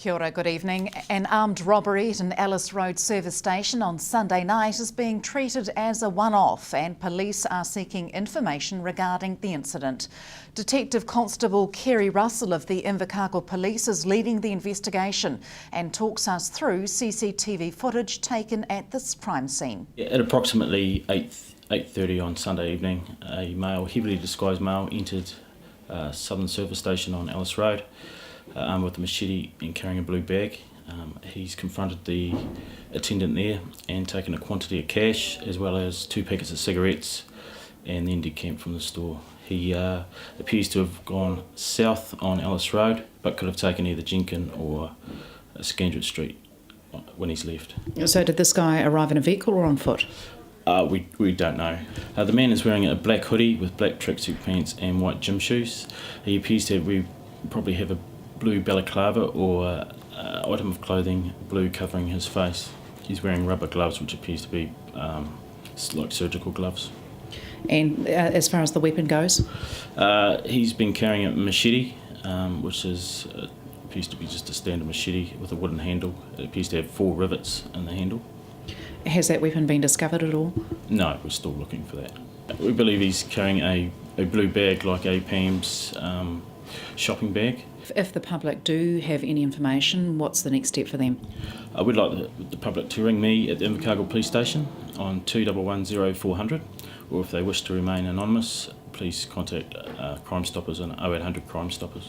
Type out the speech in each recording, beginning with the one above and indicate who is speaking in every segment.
Speaker 1: Kia ora, good evening. An armed robbery at an Ellis Road service station on Sunday night is being treated as a one-off, and police are seeking information regarding the incident. Detective Constable Kerry Russell of the Invercargill Police is leading the investigation and talks us through CCTV footage taken at this crime scene.
Speaker 2: At approximately 8:30 on Sunday evening, a heavily disguised male entered Southland service station on Ellis Road, armed with a machete and carrying a blue bag. He's confronted the attendant there and taken a quantity of cash as well as 2 packets of cigarettes and then decamped from the store. He appears to have gone south on Ellis Road but could have taken either Jenkin or Scandrett Street when he's left.
Speaker 1: So did this guy arrive in a vehicle or on foot?
Speaker 2: We don't know. The man is wearing a black hoodie with black tracksuit pants and white gym shoes. He appears to probably have a blue balaclava or item of clothing blue covering his face. He's wearing rubber gloves, which appears to be like surgical gloves. And
Speaker 1: as far as the weapon goes?
Speaker 2: He's been carrying a machete, which appears to be just a standard machete with a wooden handle. It appears to have 4 rivets in the handle.
Speaker 1: Has that weapon been discovered at all?
Speaker 2: No, we're still looking for that. We believe he's carrying a blue bag like a Pam's shopping bag.
Speaker 1: If the public do have any information, what's the next step for them?
Speaker 2: We'd like the public to ring me at the Invercargill Police Station on 2110 400, or if they wish to remain anonymous, please contact Crime Stoppers on 0800 Crime Stoppers.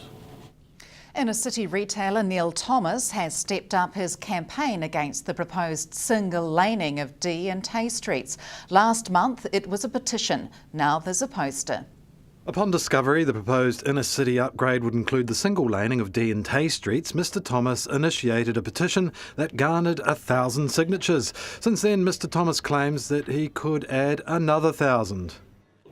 Speaker 1: Inner city retailer Neil Thomas has stepped up his campaign against the proposed single laning of D and Tay streets. Last month it was a petition, now there's a poster.
Speaker 3: Upon discovery the proposed inner city upgrade would include the single laning of D and Tay streets, Mr Thomas initiated a petition that garnered 1,000 signatures. Since then, Mr Thomas claims that he could add another 1,000.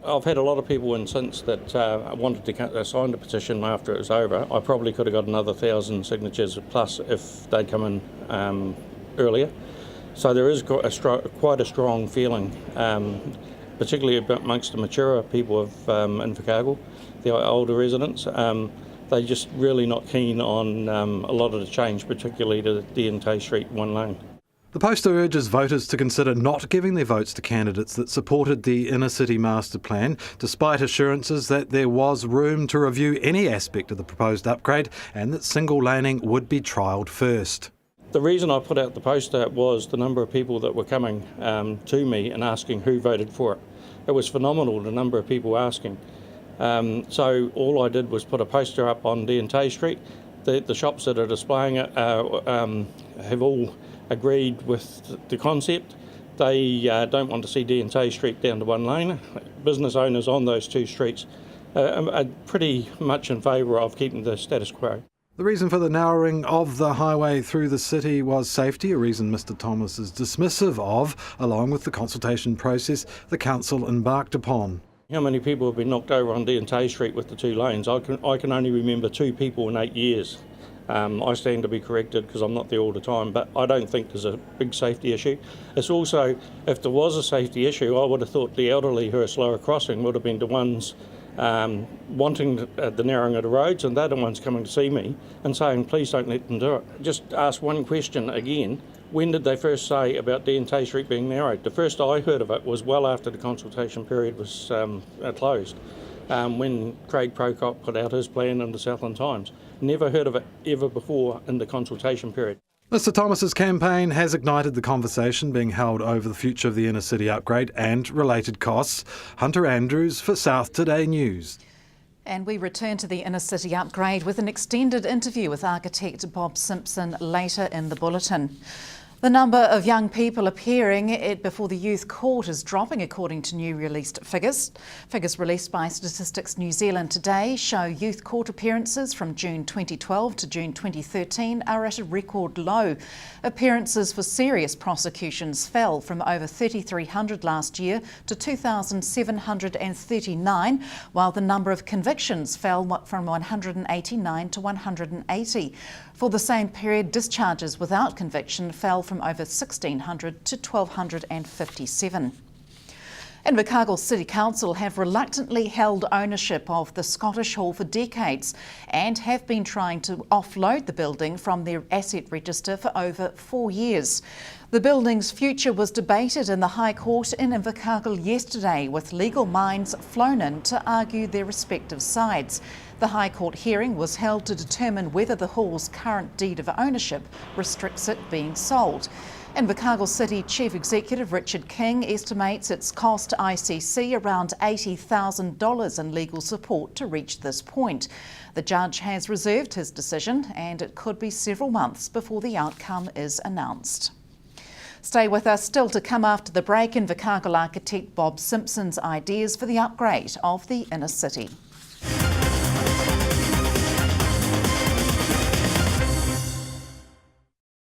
Speaker 4: I've had a lot of people in since that wanted to sign the petition after it was over. I probably could have got another 1,000 signatures plus if they'd come in earlier. So there is quite a strong feeling, particularly amongst the maturer people of Invercargill, the older residents. They're just really not keen on a lot of the change, particularly to D and Tay Street one lane.
Speaker 3: The poster urges voters to consider not giving their votes to candidates that supported the inner city master plan, despite assurances that there was room to review any aspect of the proposed upgrade and that single laning would be trialled first.
Speaker 4: The reason I put out the poster was the number of people that were coming to me and asking who voted for it. It was phenomenal, the number of people asking. So all I did was put a poster up on D and Tay Street. The shops that are displaying it have all agreed with the concept. They don't want to see D and Tay Street down to one lane. Business owners on those 2 streets are pretty much in favour of keeping the status quo.
Speaker 3: The reason for the narrowing of the highway through the city was safety, a reason Mr Thomas is dismissive of, along with the consultation process the council embarked upon.
Speaker 4: How many people have been knocked over on D and Tay Street with the 2 lanes? I can only remember 2 people in 8 years. I stand to be corrected because I'm not there all the time, but I don't think there's a big safety issue. It's also, if there was a safety issue, I would have thought the elderly who are slower crossing would have been the ones wanting the narrowing of the roads, and they're the ones coming to see me and saying, please don't let them do it. Just ask one question again. When did they first say about D and Tay Street being narrowed? The first I heard of it was well after the consultation period was closed, when Craig Prokop put out his plan in the Southland Times. Never heard of it ever before in the consultation period.
Speaker 3: Mr Thomas's campaign has ignited the conversation being held over the future of the inner city upgrade and related costs. Hunter Andrews for South Today News.
Speaker 1: And we return to the inner city upgrade with an extended interview with architect Bob Simpson later in the bulletin. The number of young people appearing before the youth court is dropping according to new released figures. Figures released by Statistics New Zealand today show youth court appearances from June 2012 to June 2013 are at a record low. Appearances for serious prosecutions fell from over 3,300 last year to 2,739, while the number of convictions fell from 189 to 180. For the same period, discharges without conviction fell from over 1,600 to 1,257. Invercargill City Council have reluctantly held ownership of the Scottish Hall for decades and have been trying to offload the building from their asset register for over 4 years. The building's future was debated in the High Court in Invercargill yesterday, with legal minds flown in to argue their respective sides. The High Court hearing was held to determine whether the hall's current deed of ownership restricts it being sold. Invercargill City Chief Executive Richard King estimates it's cost ICC around $80,000 in legal support to reach this point. The judge has reserved his decision, and it could be several months before the outcome is announced. Stay with us. Still to come after the break, Invercargill architect Bob Simpson's ideas for the upgrade of the inner city.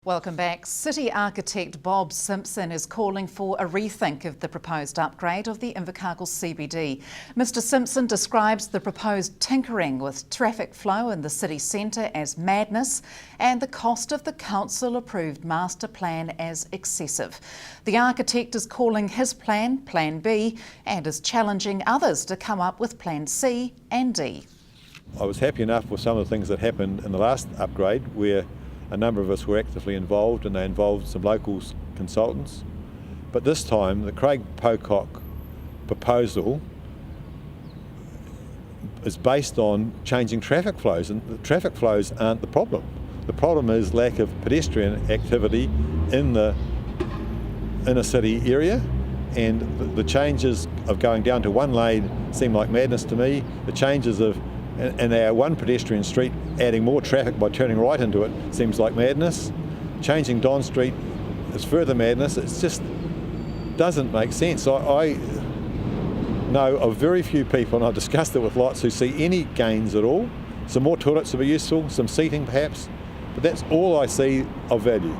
Speaker 1: Welcome back. City architect Bob Simpson is calling for a rethink of the proposed upgrade of the Invercargill CBD. Mr Simpson describes the proposed tinkering with traffic flow in the city centre as madness and the cost of the council-approved master plan as excessive. The architect is calling his plan Plan B and is challenging others to come up with Plan C and D.
Speaker 5: I was happy enough with some of the things that happened in the last upgrade, where a number of us were actively involved, and they involved some local consultants. But this time, the Craig Pocock proposal is based on changing traffic flows, and the traffic flows aren't the problem. The problem is lack of pedestrian activity in the inner city area, and the changes of going down to one lane seem like madness to me. The changes of in our one pedestrian street, adding more traffic by turning right into it seems like madness. Changing Don Street is further madness. It just doesn't make sense. I know of very few people, and I've discussed it with lots, who see any gains at all. Some more toilets would be useful, some seating perhaps, but that's all I see of value.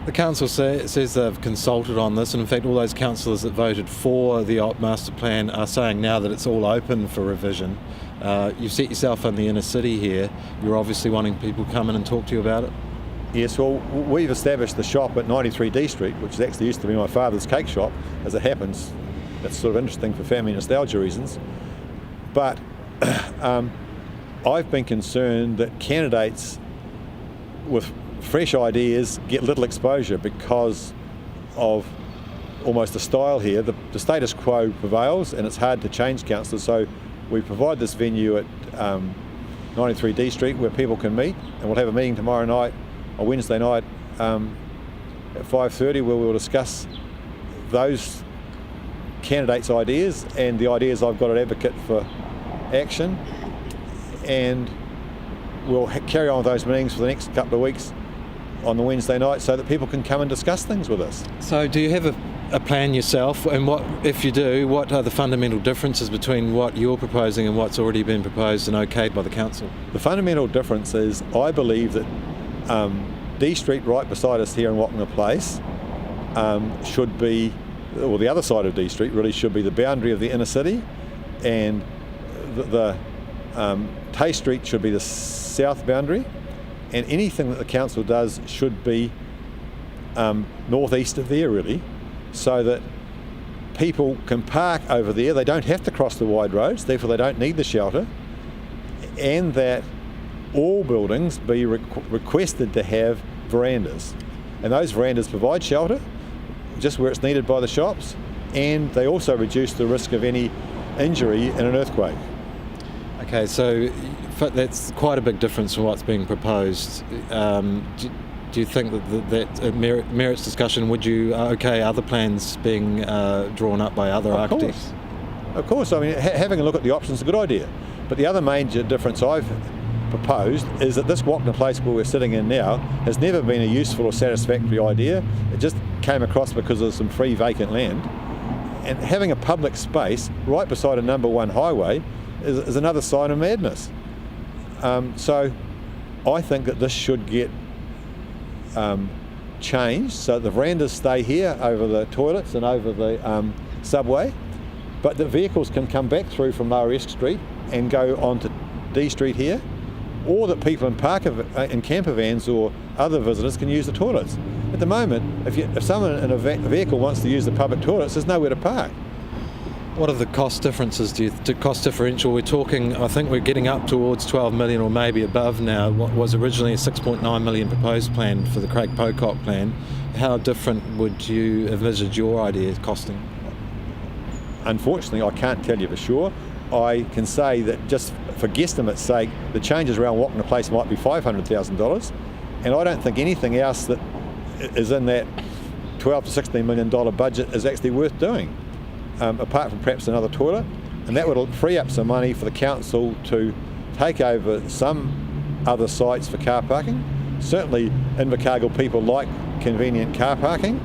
Speaker 3: The council says they've consulted on this, and in fact all those councillors that voted for the master plan are saying now that it's all open for revision. You've set yourself in the inner city here. You're obviously wanting people to come in and talk to you about it?
Speaker 5: Yes, well, we've established the shop at 93 D Street, which actually used to be my father's cake shop. As it happens, that's sort of interesting for family nostalgia reasons. But I've been concerned that candidates with fresh ideas get little exposure because of almost the style here. The status quo prevails, and it's hard to change councillors, so we provide this venue at 93 D Street where people can meet, and we'll have a meeting tomorrow night, or Wednesday night at 5:30, where we'll discuss those candidates' ideas and the ideas I've got at Advocate for Action, and we'll carry on with those meetings for the next couple of weeks on the Wednesday night so that people can come and discuss things with us.
Speaker 3: So do you have a plan yourself, and what, if you do, what are the fundamental differences between what you're proposing and what's already been proposed and okayed by the council?
Speaker 5: The fundamental difference is I believe that D Street right beside us here in Wapanga Place should be, or the other side of D Street really should be the boundary of the inner city, and the Tay Street should be the south boundary, and anything that the council does should be northeast of there really, so that people can park over there. They don't have to cross the wide roads, therefore they don't need the shelter, and that all buildings be requested to have verandas, and those verandas provide shelter just where it's needed by the shops, and they also reduce the risk of any injury in an earthquake.
Speaker 3: Okay, so that's quite a big difference from what's being proposed. Do you think that merits discussion? Would you okay other plans being drawn up by other architects?
Speaker 5: Of course. I mean, having a look at the options is a good idea. But the other major difference I've proposed is that this Wapanga Place where we're sitting in now has never been a useful or satisfactory idea. It just came across because of some free vacant land. And having a public space right beside a number 1 highway is another sign of madness. So I think that this should get changed so the verandas stay here over the toilets and over the subway, but the vehicles can come back through from Lower Esk Street and go onto D Street here, or that people in camper vans or other visitors can use the toilets. At the moment, if someone in a vehicle wants to use the public toilets, there's nowhere to park.
Speaker 3: What are the cost differences? The cost differential, we're talking, I think we're getting up towards 12 million or maybe above now. What was originally a 6.9 million proposed plan for the Craig Pocock plan. How different would you envisage your idea costing?
Speaker 5: Unfortunately, I can't tell you for sure. I can say that just for guesstimate's sake, the changes around Wokona Place might be $500,000, and I don't think anything else that is in that $12 to $16 million budget is actually worth doing. Apart from perhaps another toilet, and that would free up some money for the council to take over some other sites for car parking. Certainly Invercargill people like convenient car parking,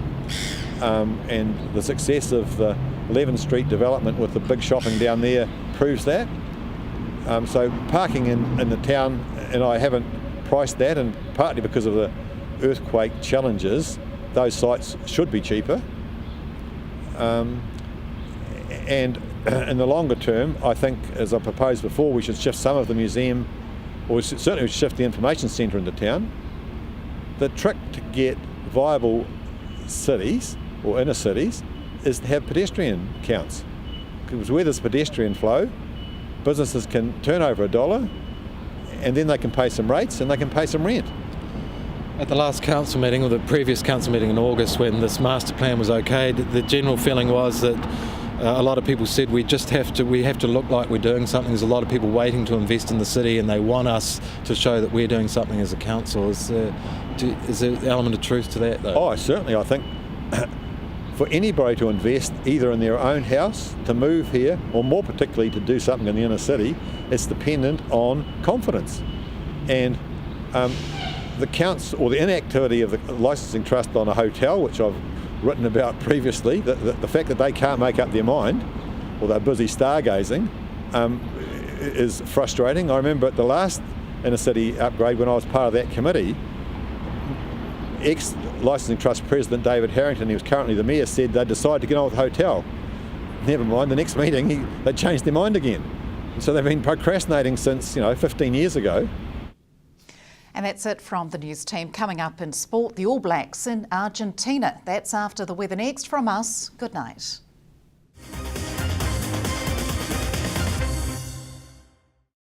Speaker 5: and the success of the 11th Street development with the big shopping down there proves that. So parking in the town, and I haven't priced that, and partly because of the earthquake challenges, those sites should be cheaper. And in the longer term, I think, as I proposed before, we should shift some of the museum, or certainly we should shift the information centre into town. The trick to get viable cities, or inner cities, is to have pedestrian counts. Because where there's pedestrian flow, businesses can turn over $1, and then they can pay some rates and they can pay some rent.
Speaker 3: At the last council meeting, or the previous council meeting in August, when this master plan was okayed, the general feeling was that a lot of people said we have to look like we're doing something. There's a lot of people waiting to invest in the city, and they want us to show that we're doing something as a council. Is there an element of truth to that, though?
Speaker 5: Oh, certainly. I think for anybody to invest either in their own house, to move here, or more particularly to do something in the inner city, it's dependent on confidence. And the council, or the inactivity of the licensing trust on a hotel, which I've written about previously, the fact that they can't make up their mind, or they're busy stargazing, is frustrating. I remember at the last inner city upgrade, when I was part of that committee, ex-licensing trust president David Harrington, he was currently the mayor, said they decided to get on with the hotel. Never mind, the next meeting they changed their mind again. And so they've been procrastinating since 15 years ago.
Speaker 1: And that's it from the news team. Coming up in sport, the All Blacks in Argentina. That's after the weather next from us. Good night.